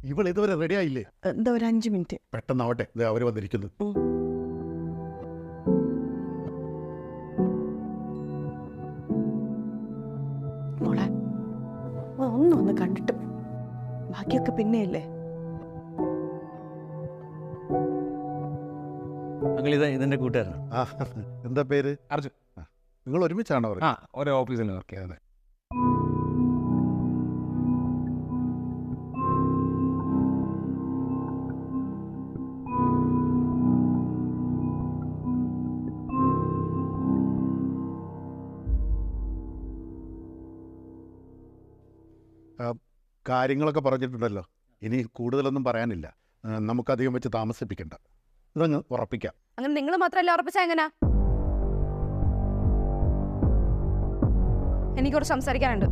ഇവൾ ഇതുവരെ റെഡി ആയില്ലേ? എന്താ ഒരു 5 മിനിറ്റ് പെട്ടെന്നാവട്ടെ, അവര് വന്നിരിക്കുന്നു. മോളെ ഒന്ന് കണ്ടിട്ട് ബാക്കിയൊക്കെ പിന്നെയല്ലേ. ഇതെന്റെ കൂട്ടുകാരൻ. എന്താ പേര്? അർജുൻ. നിങ്ങൾ ഒരുമിച്ചാണോ? ഒരു ഓഫീസിൽ വർക്ക് ചെയ്തത്. കാര്യങ്ങളൊക്കെ പറഞ്ഞിട്ടുണ്ടല്ലോ, ഇനി കൂടുതലൊന്നും പറയാനില്ല. നമുക്കധികം വെച്ച് താമസിപ്പിക്കണ്ട, ഇതങ്ങ് ഉറപ്പിക്കാം. അങ്ങനെ നിങ്ങൾ മാത്രമല്ല ഉറപ്പിച്ചാ എങ്ങനാ? എനിക്കൊരു സംസാരിക്കാനുണ്ട്.